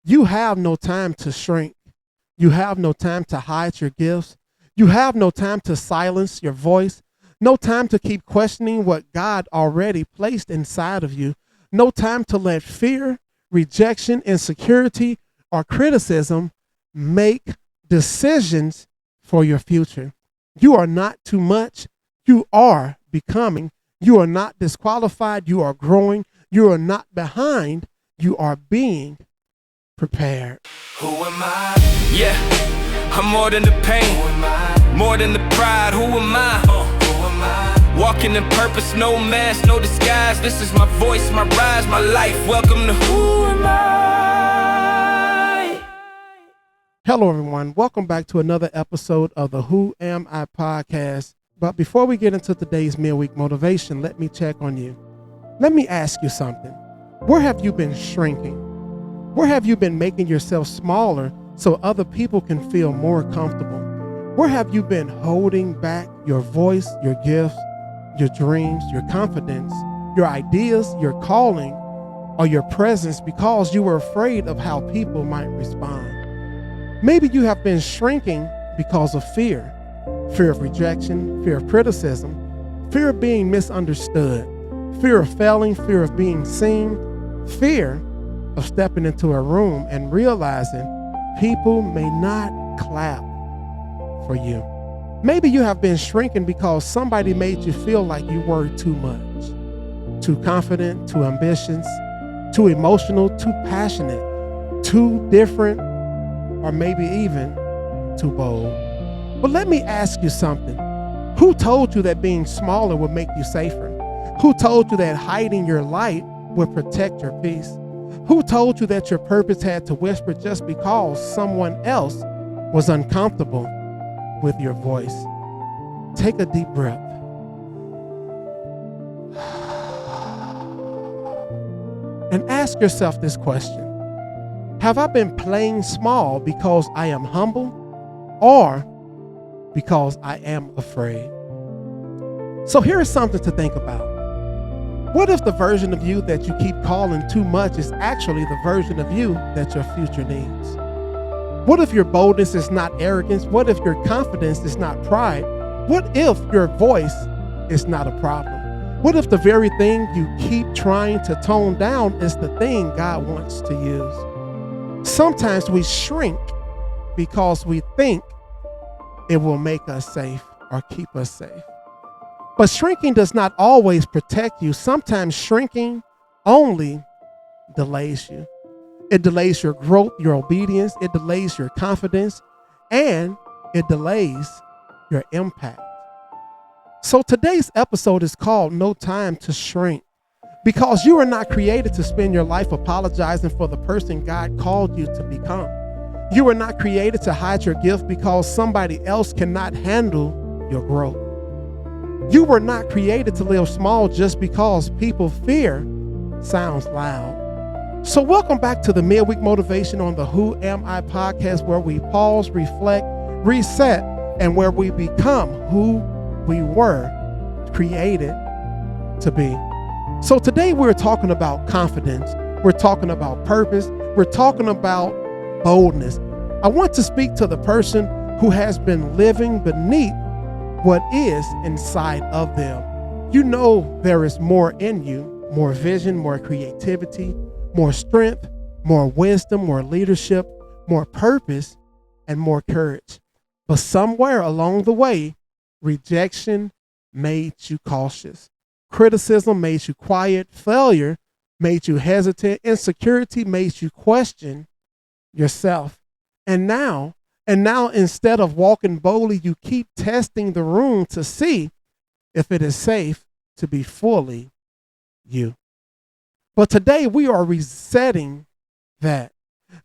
You have no time to shrink. You have no time to hide your gifts. You have no time to silence your voice. No time to keep questioning what God already placed inside of you. No time to let fear, rejection, insecurity, or criticism make decisions for your future. You are not too much. You are becoming. You are not disqualified. You are growing. You are not behind. You are being prepared. Who am I? Yeah, I'm more than the pain, more than the pride. Who am I? Walking in purpose, no mask, no disguise. This is my voice, my rise, my life. Welcome to Who Am I? Hello, everyone. Welcome back to another episode of the Who Am I podcast. But before we get into today's midweek motivation, let me check on you. Let me ask you something. Where have you been shrinking? Where have you been making yourself smaller so other people can feel more comfortable? Where have you been holding back your voice, your gifts, your dreams, your confidence, your ideas, your calling, or your presence because you were afraid of how people might respond? Maybe you have been shrinking because of fear of rejection, fear of criticism, fear of being misunderstood, fear of failing, fear of being seen, fear of stepping into a room and realizing people may not clap for you. Maybe you have been shrinking because somebody made you feel like you were too much, too confident, too ambitious, too emotional, too passionate, too different, or maybe even too bold. But let me ask you something. Who told you that being smaller would make you safer? Who told you that hiding your light would protect your peace? Who told you that your purpose had to whisper just because someone else was uncomfortable with your voice? Take a deep breath. And ask yourself this question. Have I been playing small because I am humble or because I am afraid? So here is something to think about. What if the version of you that you keep calling too much is actually the version of you that your future needs? What if your boldness is not arrogance? What if your confidence is not pride? What if your voice is not a problem? What if the very thing you keep trying to tone down is the thing God wants to use? Sometimes we shrink because we think it will make us safe or keep us safe. But shrinking does not always protect you. Sometimes shrinking only delays you. It delays your growth, your obedience. It delays your confidence, and it delays your impact. So today's episode is called No Time to Shrink, because you are not created to spend your life apologizing for the person God called you to become. You are not created to hide your gift because somebody else cannot handle your growth. You were not created to live small just because people fear sounds loud. So welcome back to the Midweek Motivation on the Who Am I podcast, where we pause, reflect, reset, and where we become who we were created to be. So today we're talking about confidence. We're talking about purpose. We're talking about boldness. I want to speak to the person who has been living beneath what is inside of them. You know there is more in you, more vision, more creativity, more strength, more wisdom, more leadership, more purpose, and more courage. But somewhere along the way, rejection made you cautious. Criticism made you quiet. Failure made you hesitant. Insecurity made you question yourself. And now instead of walking boldly, you keep testing the room to see if it is safe to be fully you. But today we are resetting that,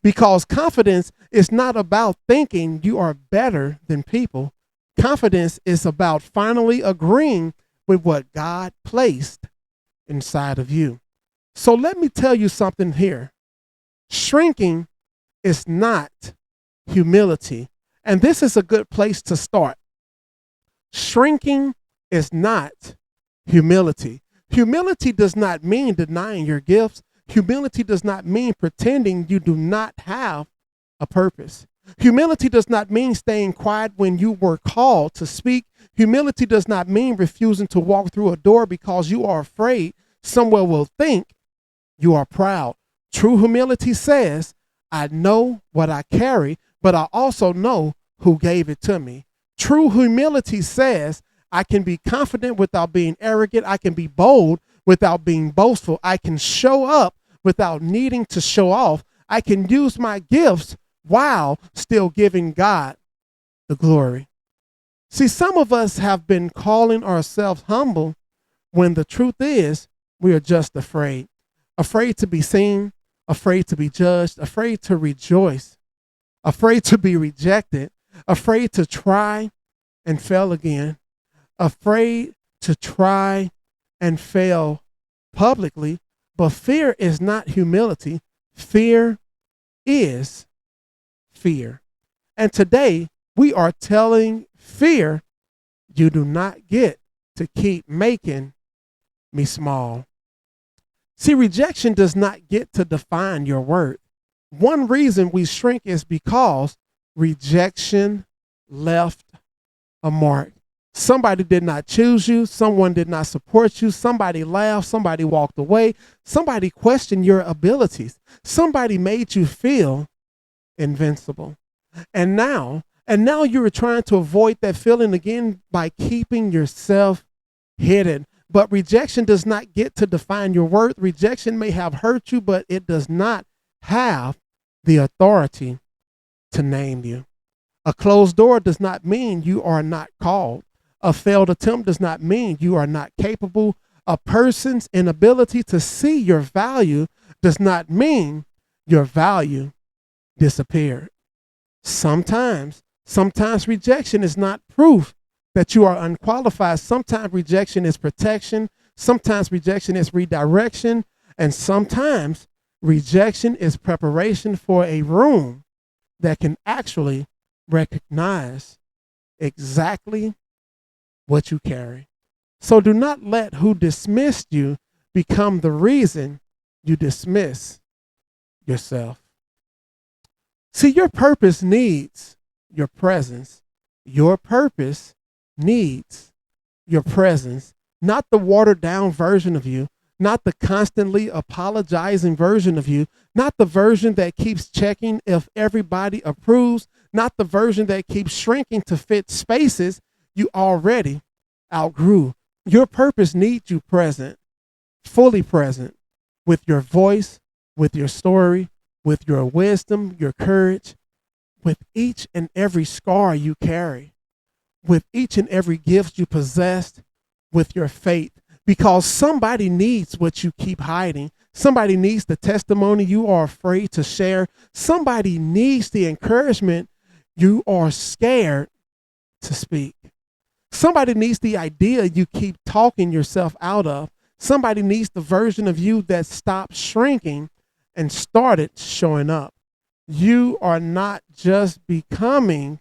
because confidence is not about thinking you are better than people. Confidence is about finally agreeing with what God placed inside of you. So let me tell you something here. Shrinking is not humility. And this is a good place to start. Shrinking is not humility. Humility does not mean denying your gifts. Humility does not mean pretending you do not have a purpose. Humility does not mean staying quiet when you were called to speak. Humility does not mean refusing to walk through a door because you are afraid someone will think you are proud. True humility says, I know what I carry, but I also know who gave it to me. True humility says, I can be confident without being arrogant. I can be bold without being boastful. I can show up without needing to show off. I can use my gifts while still giving God the glory. See, some of us have been calling ourselves humble when the truth is we are just afraid. Afraid to be seen, afraid to be judged, afraid to rejoice, afraid to be rejected, afraid to try and fail again, afraid to try and fail publicly. But fear is not humility. Fear is fear. And today we are telling fear, you do not get to keep making me small. See, rejection does not get to define your worth. One reason we shrink is because rejection left a mark. Somebody did not choose you. Someone did not support you. Somebody laughed. Somebody walked away. Somebody questioned your abilities. Somebody made you feel invincible. And now you are trying to avoid that feeling again by keeping yourself hidden. But rejection does not get to define your worth. Rejection may have hurt you, but it does not have the authority to name you. A closed door does not mean you are not called. A failed attempt does not mean you are not capable. A person's inability to see your value does not mean your value disappeared. Sometimes rejection is not proof that you are unqualified. Sometimes rejection is protection. Sometimes rejection is redirection. And sometimes rejection is preparation for a room that can actually recognize exactly what you carry. So do not let who dismissed you become the reason you dismiss yourself. See, your purpose needs your presence. Your purpose needs your presence, not the watered down version of you, not the constantly apologizing version of you, not the version that keeps checking if everybody approves, not the version that keeps shrinking to fit spaces you already outgrew. Your purpose needs you present, fully present, with your voice, with your story, with your wisdom, your courage, with each and every scar you carry, with each and every gift you possess, with your faith, because somebody needs what you keep hiding. Somebody needs the testimony you are afraid to share. Somebody needs the encouragement you are scared to speak. Somebody needs the idea you keep talking yourself out of. Somebody needs the version of you that stopped shrinking and started showing up. You are not just becoming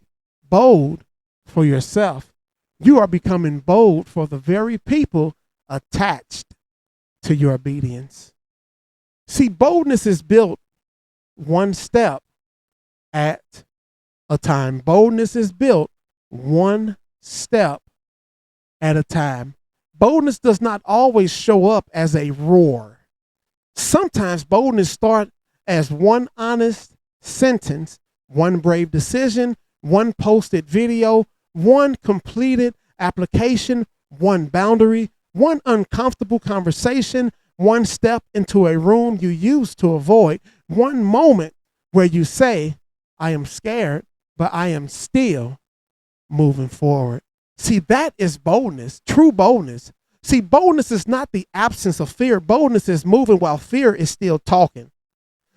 bold for yourself. You are becoming bold for the very people attached to your obedience. See, boldness is built one step at a time. Boldness is built one step at a time. Boldness does not always show up as a roar. Sometimes boldness starts as one honest sentence, one brave decision, one posted video, one completed application, one boundary, one uncomfortable conversation, one step into a room you used to avoid, one moment where you say, I am scared, but I am still moving forward. See, that is boldness, true boldness. See, boldness is not the absence of fear. Boldness is moving while fear is still talking.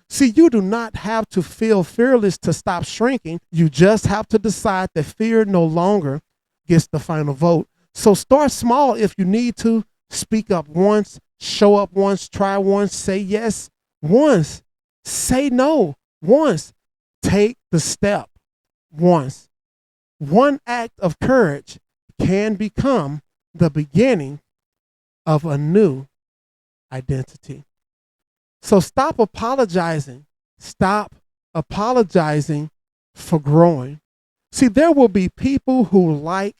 See, you do not have to feel fearless to stop shrinking. You just have to decide that fear no longer gets the final vote. So start small if you need to. Speak up once, show up once, try once, say yes once, say no once, take the step once. One act of courage can become the beginning of a new identity. So stop apologizing. Stop apologizing for growing. See, there will be people who like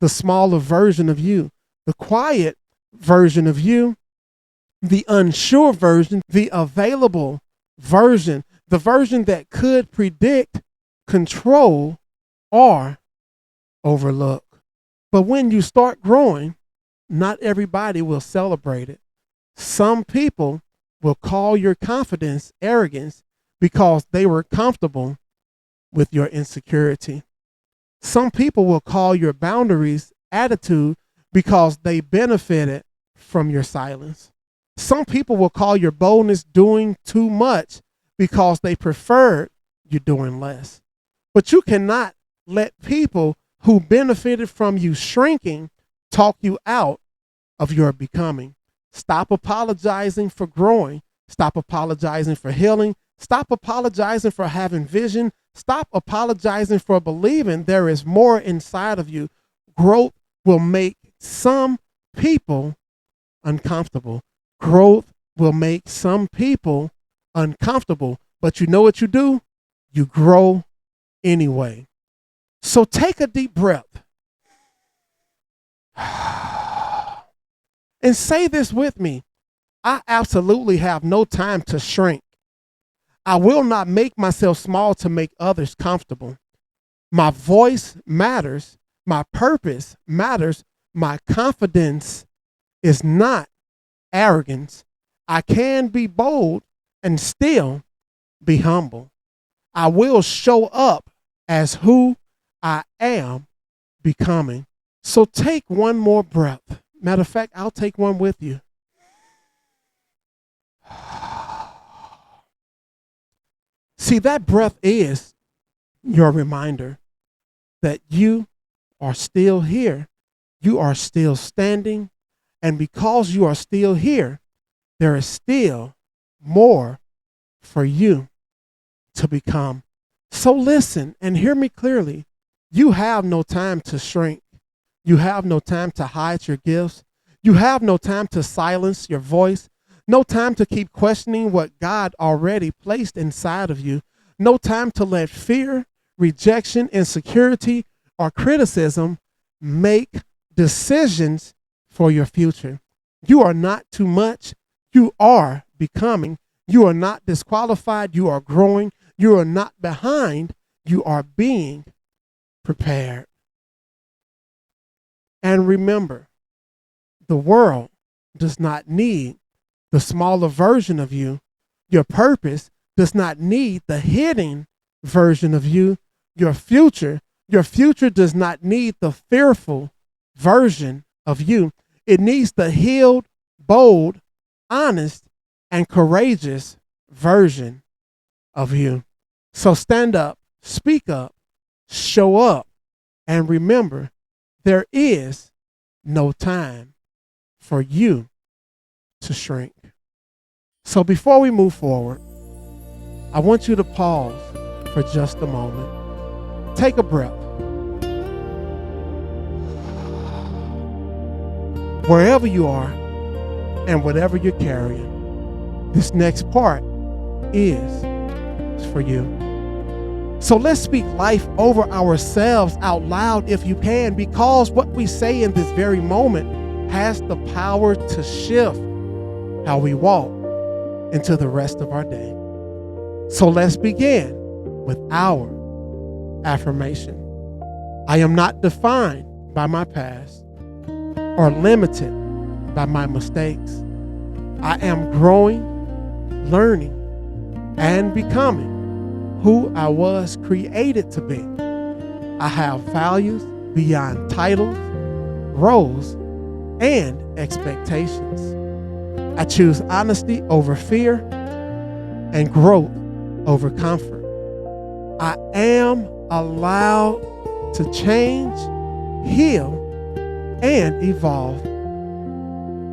the smaller version of you, the quiet version of you, the unsure version, the available version, the version that could predict, control, or overlook. But when you start growing, not everybody will celebrate it. Some people will call your confidence arrogance because they were comfortable with your insecurity. Some people will call your boundaries attitude because they benefited from your silence. Some people will call your boldness doing too much because they preferred you doing less. But you cannot let people who benefited from you shrinking talk you out of your becoming. Stop apologizing for growing. Stop apologizing for healing. Stop apologizing for having vision. Stop apologizing for believing there is more inside of you. Growth will make some people uncomfortable. Growth will make some people uncomfortable. But you know what you do? You grow anyway. So take a deep breath and say this with me. I absolutely have no time to shrink. I will not make myself small to make others comfortable. My voice matters. My purpose matters. My confidence is not arrogance. I can be bold and still be humble. I will show up as who I am becoming. So take one more breath. Matter of fact, I'll take one with you. See, that breath is your reminder that you are still here. You are still standing. And because you are still here, there is still more for you to become. So listen and hear me clearly. You have no time to shrink. You have no time to hide your gifts. You have no time to silence your voice. No time to keep questioning what God already placed inside of you. No time to let fear, rejection, insecurity, or criticism make decisions for your future. You are not too much. You are becoming. You are not disqualified. You are growing. You are not behind. You are being prepared. And remember, the world does not need the smaller version of you. Your purpose does not need the hidden version of you. Your future does not need the fearful version of you. It needs the healed, bold, honest, and courageous version of you. So stand up, speak up, show up, and remember, there is no time for you to shrink. So before we move forward, I want you to pause for just a moment. Take a breath. Wherever you are and whatever you're carrying, this next part is for you. So let's speak life over ourselves out loud if you can, because what we say in this very moment has the power to shift how we walk into the rest of our day. So let's begin with our affirmation. I am not defined by my past or limited by my mistakes. I am growing, learning, and becoming who I was created to be. I have values beyond titles, roles, and expectations. I choose honesty over fear and growth over comfort. I am allowed to change, heal, and evolve.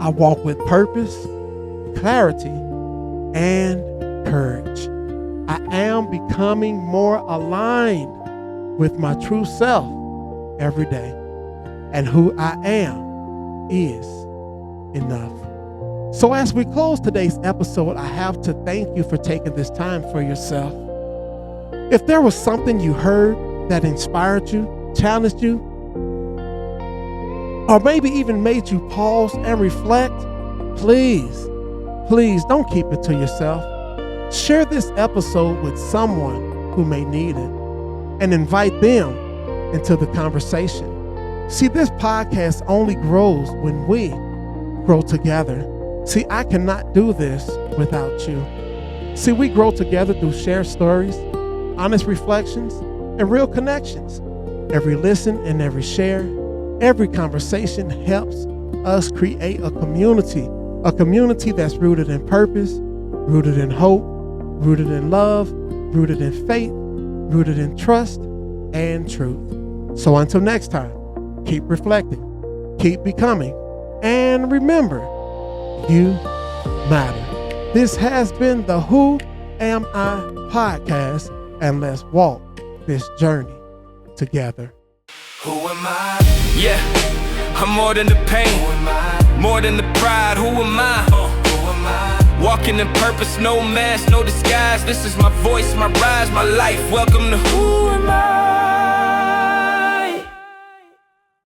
I walk with purpose, clarity, and courage. I am becoming more aligned with my true self every day. And who I am is enough. So as we close today's episode, I have to thank you for taking this time for yourself. If there was something you heard that inspired you, challenged you, or maybe even made you pause and reflect, please don't keep it to yourself. Share this episode with someone who may need it and invite them into the conversation. See, this podcast only grows when we grow together. See, I cannot do this without you. See, we grow together through shared stories, honest reflections, and real connections. Every listen and every share, every conversation helps us create a community that's rooted in purpose, rooted in hope, rooted in love, rooted in faith, rooted in trust and truth. So until next time, keep reflecting, keep becoming, and remember, you matter. This has been the Who Am I podcast, and let's walk this journey together. Who am I? Yeah, I'm more than the pain, more than the pride. Who am I? Walking in purpose, no mask, no disguise. This is my voice, my rise, my life. Welcome to Who Am I?